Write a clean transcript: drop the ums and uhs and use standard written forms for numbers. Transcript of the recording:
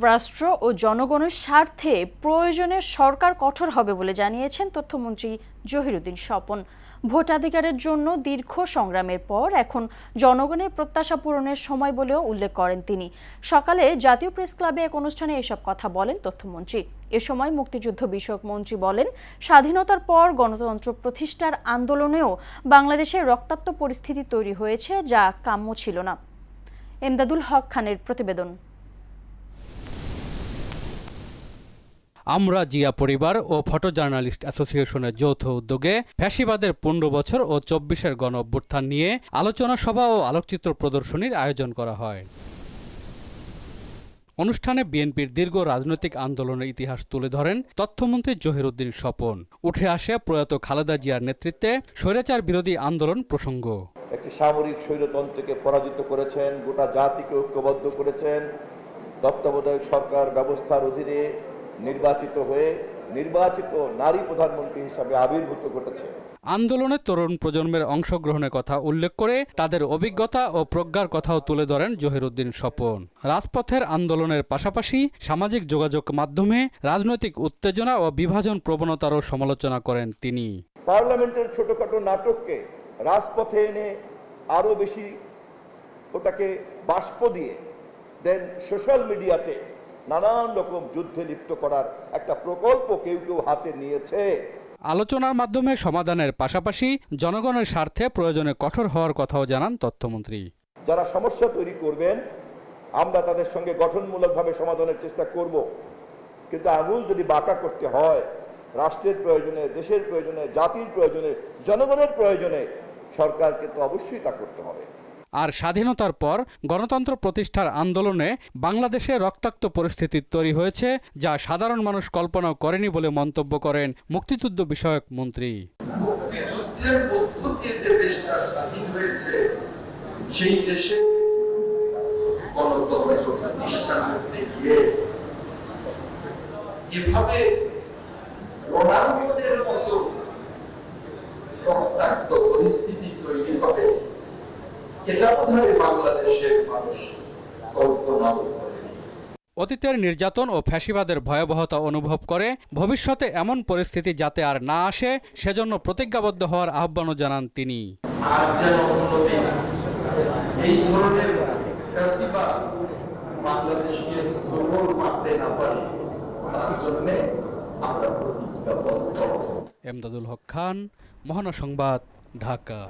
রাষ্ট্র ও জনগণের স্বার্থে প্রয়োজনে সরকার কঠোর হবে বলে জানিয়েছেন তথ্যমন্ত্রী জহিরুদ্দিন স্বপন। ভোটাধিকারের জন্য দীর্ঘ সংগ্রামের পর এখন জনগণের প্রত্যাশা পূরণের সময় বলেও উল্লেখ করেন তিনি। সকালে জাতীয় প্রেস ক্লাবে এক অনুষ্ঠানে এসব কথা বলেন তথ্যমন্ত্রী। এ সময় মুক্তিযুদ্ধ বিষয়ক মন্ত্রী বলেন, স্বাধীনতার পর গণতন্ত্র প্রতিষ্ঠার আন্দোলনেও বাংলাদেশের রক্তাক্ত পরিস্থিতি তৈরি হয়েছে, যা কাম্য ছিল না। এমদাদুল হক খানের প্রতিবেদন। আমরা জিয়া পরিবার ও ফটো জার্নালিস্ট অ্যাসোসিয়েশনের যৌথ উদ্যোগে ফ্যাসিবাদের 15 বছর ও 24-এর গণ অভ্যুত্থান নিয়ে আলোচনা সভা ও আলোকচিত্র প্রদর্শনীর আয়োজন করা হয়। অনুষ্ঠানে বিএনপির দীর্ঘ রাজনৈতিক আন্দোলনের ইতিহাস তুলে ধরেন তথ্যমন্ত্রী জহিরুদ্দিন স্বপন। উঠে আসে প্রয়াত খালেদা জিয়ার নেতৃত্বে স্বৈরাচার বিরোধী আন্দোলন প্রসঙ্গ। একটি সামরিক স্বৈরতন্ত্রকে পরাজিত করেছেন, গোটা জাতিকে ঐক্যবদ্ধ করেছেন, তত্ত্বাবধায়ক সরকার ব্যবস্থার অধীনে নির্বাচিত নারী প্রধানমন্ত্রী হিসাবে আবির্ভূত ঘটেছে। আন্দোলনে তরুণ প্রজন্মের অংশগ্রহণের কথা উল্লেখ করে তাদের অভিজ্ঞতা ও প্রজ্ঞার কথাও তুলে ধরেন জহিরুদ্দিন স্বপন। রাজপথের আন্দোলনের পাশাপাশি সামাজিক যোগাযোগ মাধ্যমে রাজনৈতিক উত্তেজনা ও বিভাজন প্রবণতারও সমালোচনা করেন তিনি। পার্লামেন্টের ছোটখাটো নাটককে রাজপথে এনে আরো বেশি ওটাকে বাষ্প দিয়ে দেন সোশ্যাল মিডিয়াতে নানান রকম যুদ্ধে লিপ্ত করার একটা প্রকল্প কেউ কেউ হাতে নিয়েছে। আলোচনার মাধ্যমে সমাধানের পাশাপাশি জনগণের স্বার্থে প্রয়োজনে কঠোর হওয়ার কথাও জানান তথ্যমন্ত্রী। যারা সমস্যা তৈরি করবেন আমরা তাদের সঙ্গে গঠনমূলকভাবে সমাধানের চেষ্টা করব, কিন্তু আঙুল যদি বাঁকা করতে হয় রাষ্ট্রের প্রয়োজনে, দেশের প্রয়োজনে, জাতির প্রয়োজনে, জনগণের প্রয়োজনে, সরকারকে তো অবশ্যই তা করতে হবে। আর স্বাধীনতার পর গণতন্ত্র প্রতিষ্ঠার আন্দোলনে বাংলাদেশে রক্তাক্ত পরিস্থিতি তৈরি হয়েছে, যা সাধারণ মানুষ কল্পনাও করেনি বলে মন্তব্য করেন মুক্তিযুদ্ধ বিষয়ক মন্ত্রী। মুক্তিযুদ্ধের মধ্য দিয়ে যে দেশটা স্বাধীন হয়েছে সেই দেশে গণতন্ত্র প্রতিষ্ঠা করতে গিয়ে এভাবে রণাঙ্গনের মতো রক্তাক্ত পরিস্থিতি তৈরি হবে, এটা বোধহয় বাংলাদেশের মানুষ কল্পনা করেনি। অতীতের নির্যাতন ও ফ্যাসিবাদের ভয়াবহতা অনুভব করে ভবিষ্যতে এমন পরিস্থিতি যাতে আর না আসে সেজন্য প্রতিজ্ঞাবদ্ধ হওয়ার আহ্বানও জানান তিনি। আর যেন অন্যদিন এই ধরনের ফ্যাসিবাদ বাংলাদেশকে সবল মারতে না পারে, তার জন্য আমরা প্রতিজ্ঞাবদ্ধ। এমদাদুল হক খান, মহানগর সংবাদ, ঢাকা।